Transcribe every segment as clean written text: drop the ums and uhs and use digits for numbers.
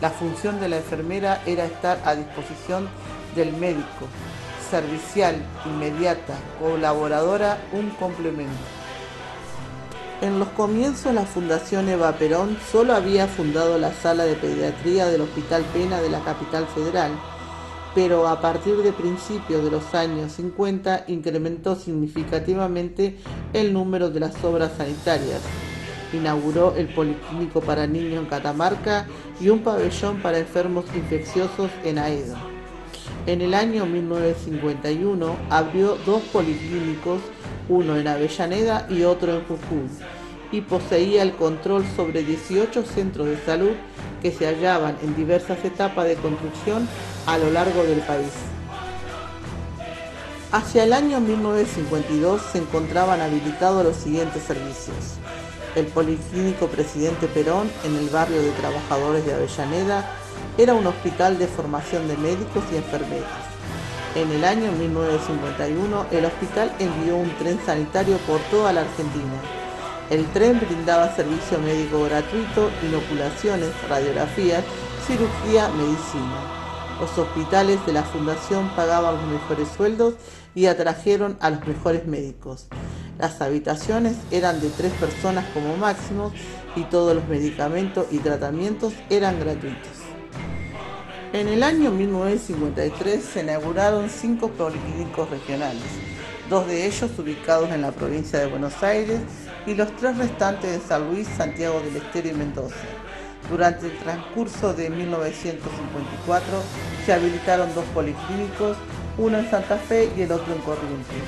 La función de la enfermera era estar a disposición del médico, servicial, inmediata, colaboradora, un complemento. En los comienzos la Fundación Eva Perón solo había fundado la sala de pediatría del Hospital Pena de la capital federal, pero a partir de principios de los años 50 incrementó significativamente el número de las obras sanitarias. Inauguró el Policlínico para Niños en Catamarca y un pabellón para enfermos infecciosos en Aedo. En el año 1951 abrió 2 policlínicos, uno en Avellaneda y otro en Jujuy, y poseía el control sobre 18 centros de salud que se hallaban en diversas etapas de construcción a lo largo del país. Hacia el año 1952 se encontraban habilitados los siguientes servicios: el Policlínico Presidente Perón en el barrio de Trabajadores de Avellaneda era un hospital de formación de médicos y enfermeras. En el año 1951 el hospital envió un tren sanitario por toda la Argentina. El tren brindaba servicio médico gratuito, inoculaciones, radiografías, cirugía, medicina. Los hospitales de la Fundación pagaban los mejores sueldos y atrajeron a los mejores médicos. Las habitaciones eran de 3 personas como máximo y todos los medicamentos y tratamientos eran gratuitos. En el año 1953 se inauguraron 5 policlínicos regionales, 2 de ellos ubicados en la provincia de Buenos Aires y los 3 restantes en San Luis, Santiago del Estero y Mendoza. Durante el transcurso de 1954 se habilitaron 2 policlínicos, uno en Santa Fe y el otro en Corrientes.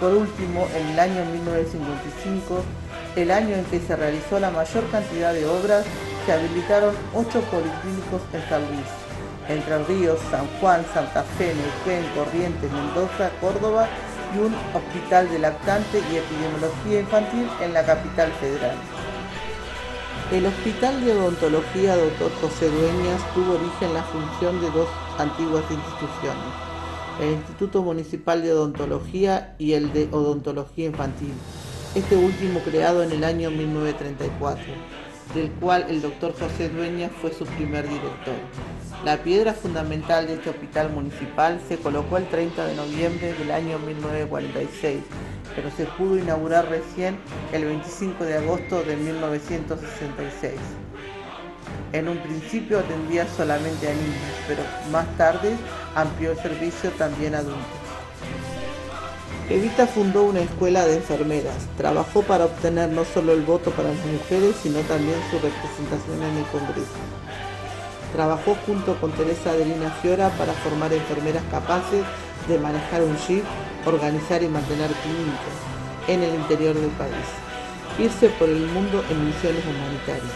Por último, en el año 1955, el año en que se realizó la mayor cantidad de obras, se habilitaron 8 policlínicos en San Luis, Entre Ríos, San Juan, Santa Fe, Neuquén, Corrientes, Mendoza, Córdoba y un hospital de lactante y epidemiología infantil en la capital federal. El Hospital de Odontología Dr. José Dueñas tuvo origen en la función de 2 antiguas instituciones: el Instituto Municipal de Odontología y el de Odontología Infantil, este último creado en el año 1934, del cual el Dr. José Dueñas fue su primer director. La piedra fundamental de este hospital municipal se colocó el 30 de noviembre del año 1946, pero se pudo inaugurar recién el 25 de agosto de 1966. En un principio atendía solamente a niños, pero más tarde amplió el servicio también a adultos. Evita fundó una escuela de enfermeras. Trabajó para obtener no solo el voto para las mujeres, sino también su representación en el Congreso. Trabajó junto con Teresa Adelina Fiora para formar enfermeras capaces de manejar un jeep, organizar y mantener clínicas en el interior del país. Irse por el mundo en misiones humanitarias.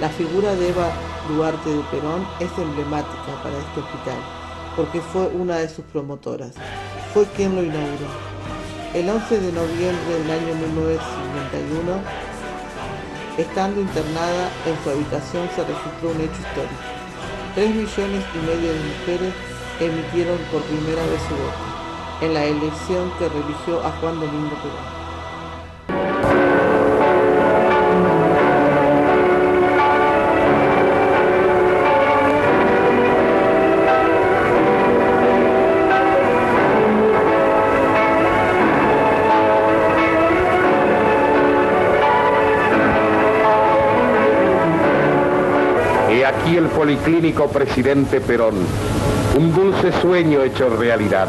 La figura de Eva Duarte de Perón es emblemática para este hospital, porque fue una de sus promotoras. Fue quien lo inauguró. El 11 de noviembre del año 1951, estando internada en su habitación, se registró un hecho histórico. 3,5 millones de mujeres emitieron por primera vez su voto en la elección que religió a Juan Domingo Perón. Aquí el Policlínico Presidente Perón, un dulce sueño hecho realidad,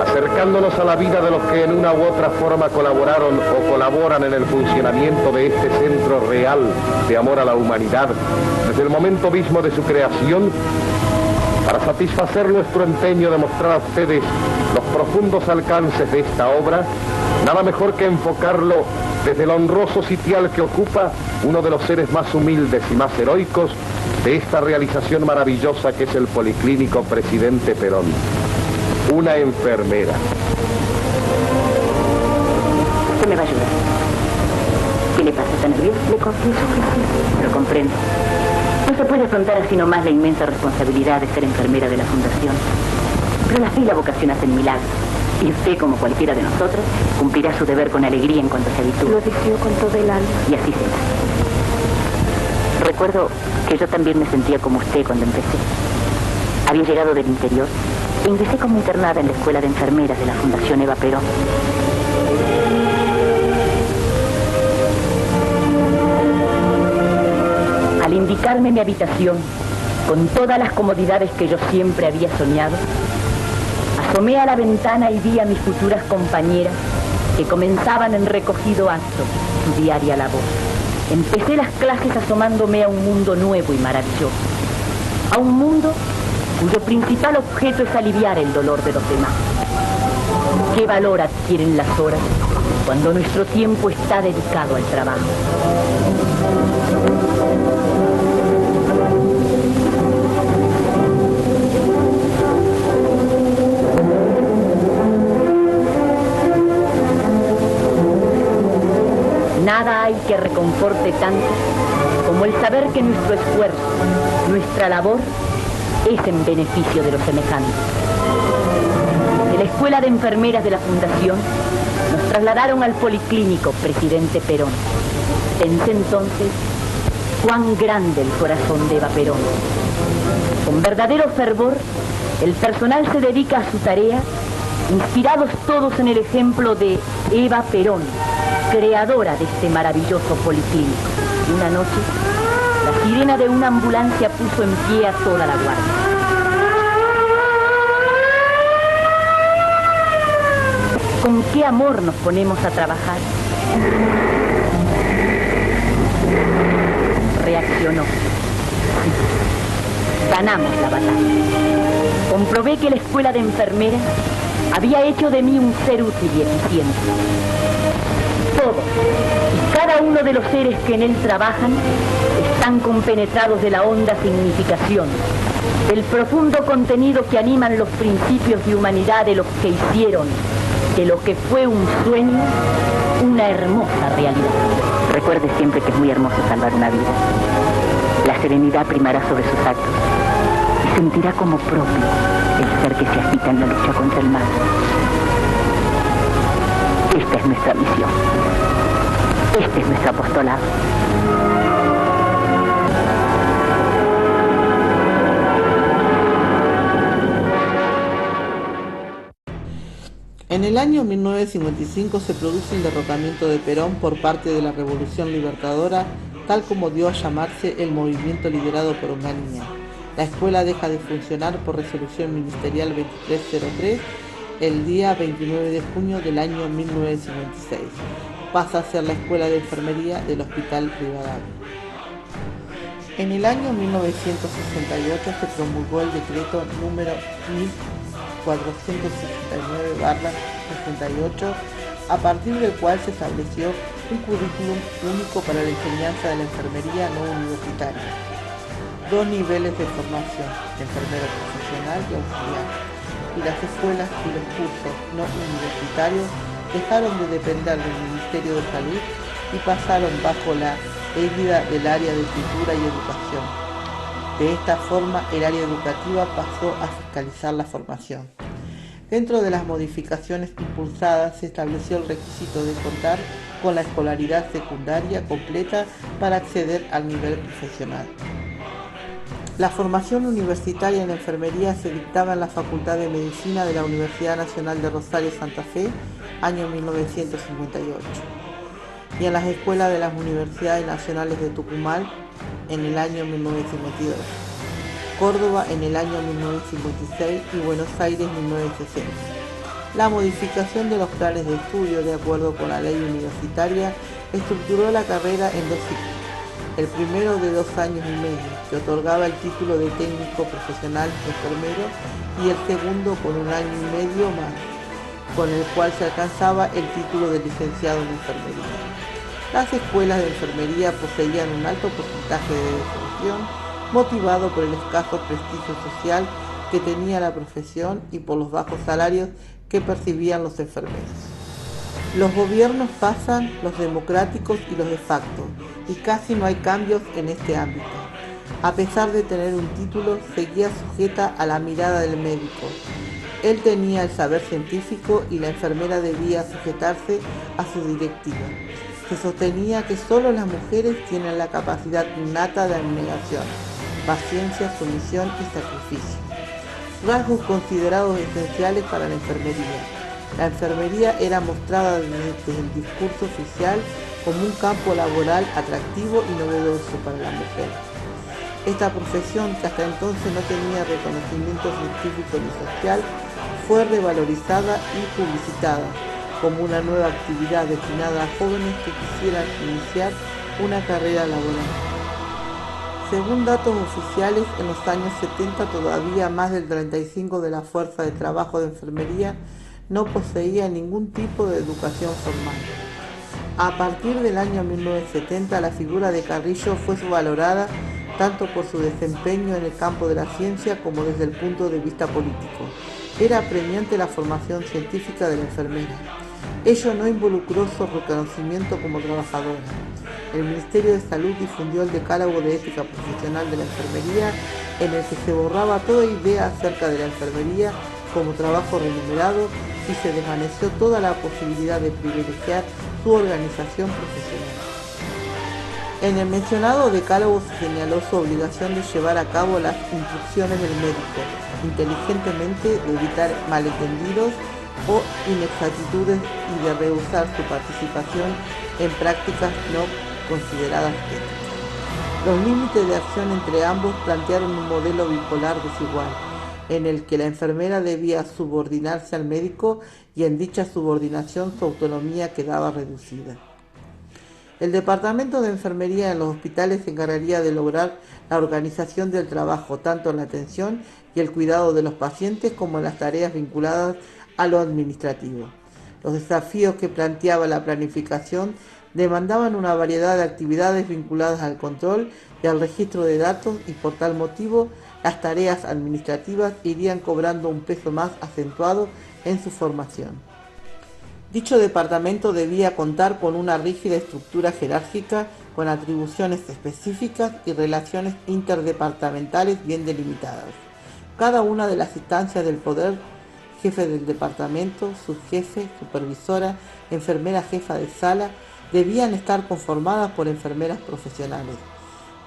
acercándonos a la vida de los que en una u otra forma colaboraron o colaboran en el funcionamiento de este centro real de amor a la humanidad, desde el momento mismo de su creación, para satisfacer nuestro empeño de mostrar a ustedes los profundos alcances de esta obra. Nada mejor que enfocarlo desde el honroso sitial que ocupa uno de los seres más humildes y más heroicos de esta realización maravillosa que es el Policlínico Presidente Perón. Una enfermera. Usted me va a ayudar. ¿Qué le pasa? ¿Está nervioso? Le confieso que sí. Lo comprendo. No se puede afrontar así nomás la inmensa responsabilidad de ser enfermera de la Fundación. Pero la fe y la vocación hacen milagros. Y usted, como cualquiera de nosotros, cumplirá su deber con alegría en cuanto se habitúe. Lo deseo con todo el alma. Y así será. Recuerdo que yo también me sentía como usted cuando empecé. Había llegado del interior e ingresé como internada en la escuela de enfermeras de la Fundación Eva Perón. Al indicarme mi habitación, con todas las comodidades que yo siempre había soñado, asomé a la ventana y vi a mis futuras compañeras que comenzaban en recogido acto su diaria labor. Empecé las clases asomándome a un mundo nuevo y maravilloso, a un mundo cuyo principal objeto es aliviar el dolor de los demás. ¿Qué valor adquieren las horas cuando nuestro tiempo está dedicado al trabajo? Nada hay que reconforte tanto como el saber que nuestro esfuerzo, nuestra labor, es en beneficio de los semejantes. De la Escuela de Enfermeras de la Fundación nos trasladaron al Policlínico Presidente Perón. Pensé entonces cuán grande el corazón de Eva Perón. Con verdadero fervor, el personal se dedica a su tarea, inspirados todos en el ejemplo de Eva Perón, creadora de este maravilloso policlínico. Y una noche, la sirena de una ambulancia puso en pie a toda la guardia. ¿Con qué amor nos ponemos a trabajar? Reaccionó. Ganamos la batalla. Comprobé que la escuela de enfermeras había hecho de mí un ser útil y eficiente. Todos y cada uno de los seres que en él trabajan están compenetrados de la honda significación, del profundo contenido que animan los principios de humanidad de los que hicieron de lo que fue un sueño una hermosa realidad. Recuerde siempre que es muy hermoso salvar una vida. La serenidad primará sobre sus actos y sentirá como propio el ser que se agita en la lucha contra el mal. Esta es nuestra misión. Este es nuestro apostolado. En el año 1955 se produce el derrocamiento de Perón por parte de la Revolución Libertadora, tal como dio a llamarse el movimiento liderado por una niña. La escuela deja de funcionar por resolución ministerial 2303 el día 29 de junio del año 1956. Pasa a ser la escuela de enfermería del Hospital Rivadavia. En el año 1968 se promulgó el decreto número 1469/68, a partir del cual se estableció un currículum único para la enseñanza de la enfermería no universitaria. 2 niveles de formación, enfermero profesional y auxiliar, y las escuelas y los cursos no universitarios dejaron de depender del Ministerio de Salud y pasaron bajo la égida del área de cultura y educación. De esta forma, el área educativa pasó a fiscalizar la formación. Dentro de las modificaciones impulsadas se estableció el requisito de contar con la escolaridad secundaria completa para acceder al nivel profesional. La formación universitaria en enfermería se dictaba en la Facultad de Medicina de la Universidad Nacional de Rosario Santa Fe, año 1958, y en las escuelas de las Universidades Nacionales de Tucumán en el año 1952, Córdoba en el año 1956 y Buenos Aires en 1960. La modificación de los planes de estudio de acuerdo con la ley universitaria estructuró la carrera en 2 ciclos. El primero de 2 años y medio, que otorgaba el título de técnico profesional enfermero, y el segundo con 1 año y medio más, con el cual se alcanzaba el título de licenciado en enfermería. Las escuelas de enfermería poseían un alto porcentaje de deserción, motivado por el escaso prestigio social que tenía la profesión y por los bajos salarios que percibían los enfermeros. Los gobiernos pasan, los democráticos y los de facto, y casi no hay cambios en este ámbito. A pesar de tener un título, seguía sujeta a la mirada del médico. Él tenía el saber científico y la enfermera debía sujetarse a su directiva. Se sostenía que solo las mujeres tienen la capacidad innata de abnegación, paciencia, sumisión y sacrificio, rasgos considerados esenciales para la enfermería. La enfermería era mostrada desde el discurso oficial como un campo laboral atractivo y novedoso para la mujer. Esta profesión, que hasta entonces no tenía reconocimiento científico ni social, fue revalorizada y publicitada como una nueva actividad destinada a jóvenes que quisieran iniciar una carrera laboral. Según datos oficiales, en los años 70 todavía más del 35% de la fuerza de trabajo de enfermería no poseía ningún tipo de educación formal. A partir del año 1970, la figura de Carrillo fue subvalorada tanto por su desempeño en el campo de la ciencia como desde el punto de vista político. Era apremiante la formación científica de la enfermera. Ello no involucró su reconocimiento como trabajadora. El Ministerio de Salud difundió el Decálogo de Ética Profesional de la Enfermería, en el que se borraba toda idea acerca de la enfermería como trabajo remunerado y se desvaneció toda la posibilidad de privilegiar su organización profesional. En el mencionado decálogo se señaló su obligación de llevar a cabo las instrucciones del médico, inteligentemente, de evitar malentendidos o inexactitudes y de rehusar su participación en prácticas no consideradas éticas. Los límites de acción entre ambos plantearon un modelo bipolar desigual, en el que la enfermera debía subordinarse al médico y en dicha subordinación su autonomía quedaba reducida. El Departamento de Enfermería en los hospitales se encargaría de lograr la organización del trabajo, tanto en la atención y el cuidado de los pacientes como en las tareas vinculadas a lo administrativo. Los desafíos que planteaba la planificación demandaban una variedad de actividades vinculadas al control y al registro de datos, y por tal motivo las tareas administrativas irían cobrando un peso más acentuado en su formación. Dicho departamento debía contar con una rígida estructura jerárquica, con atribuciones específicas y relaciones interdepartamentales bien delimitadas. Cada una de las instancias del poder, jefe del departamento, subjefe, supervisora, enfermera jefa de sala, debían estar conformadas por enfermeras profesionales.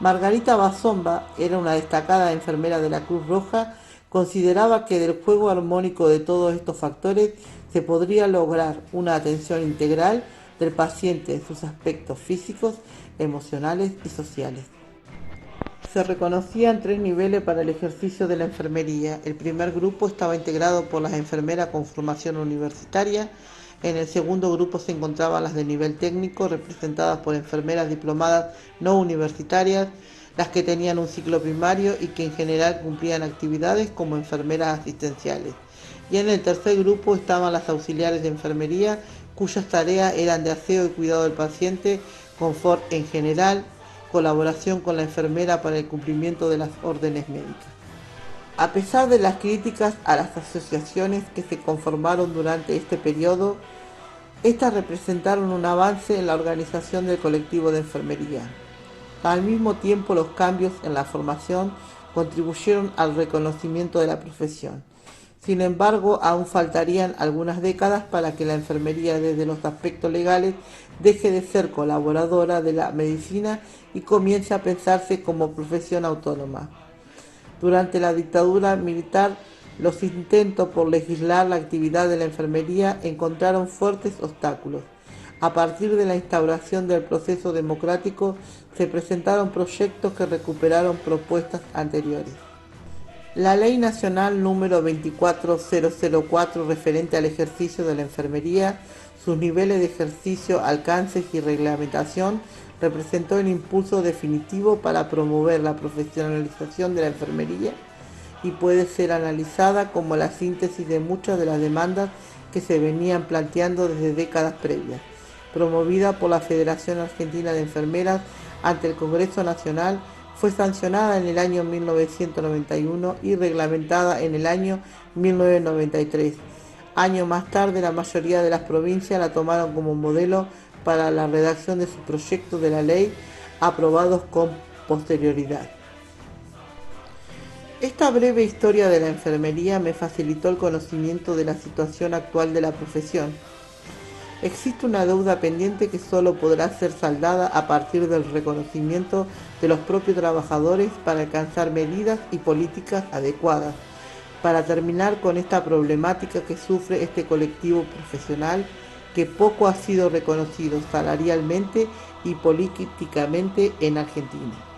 Margarita Bazomba era una destacada enfermera de la Cruz Roja. Consideraba que del juego armónico de todos estos factores se podría lograr una atención integral del paciente en sus aspectos físicos, emocionales y sociales. Se reconocían 3 niveles para el ejercicio de la enfermería. El primer grupo estaba integrado por las enfermeras con formación universitaria. En el segundo grupo se encontraban las de nivel técnico, representadas por enfermeras diplomadas no universitarias, las que tenían un ciclo primario y que en general cumplían actividades como enfermeras asistenciales. Y en el tercer grupo estaban las auxiliares de enfermería, cuyas tareas eran de aseo y cuidado del paciente, confort en general, colaboración con la enfermera para el cumplimiento de las órdenes médicas. A pesar de las críticas a las asociaciones que se conformaron durante este periodo, estas representaron un avance en la organización del colectivo de enfermería. Al mismo tiempo, los cambios en la formación contribuyeron al reconocimiento de la profesión. Sin embargo, aún faltarían algunas décadas para que la enfermería, desde los aspectos legales, deje de ser colaboradora de la medicina y comience a pensarse como profesión autónoma. Durante la dictadura militar, los intentos por legislar la actividad de la enfermería encontraron fuertes obstáculos. A partir de la instauración del proceso democrático, se presentaron proyectos que recuperaron propuestas anteriores. La Ley Nacional número 24004, referente al ejercicio de la enfermería, sus niveles de ejercicio, alcances y reglamentación, representó el impulso definitivo para promover la profesionalización de la enfermería y puede ser analizada como la síntesis de muchas de las demandas que se venían planteando desde décadas previas. Promovida por la Federación Argentina de Enfermeras ante el Congreso Nacional, fue sancionada en el año 1991 y reglamentada en el año 1993. Años más tarde, la mayoría de las provincias la tomaron como modelo para la redacción de sus proyectos de la ley, aprobados con posterioridad. Esta breve historia de la enfermería me facilitó el conocimiento de la situación actual de la profesión. Existe una deuda pendiente que solo podrá ser saldada a partir del reconocimiento de los propios trabajadores para alcanzar medidas y políticas adecuadas para terminar con esta problemática que sufre este colectivo profesional que poco ha sido reconocido salarialmente y políticamente en Argentina.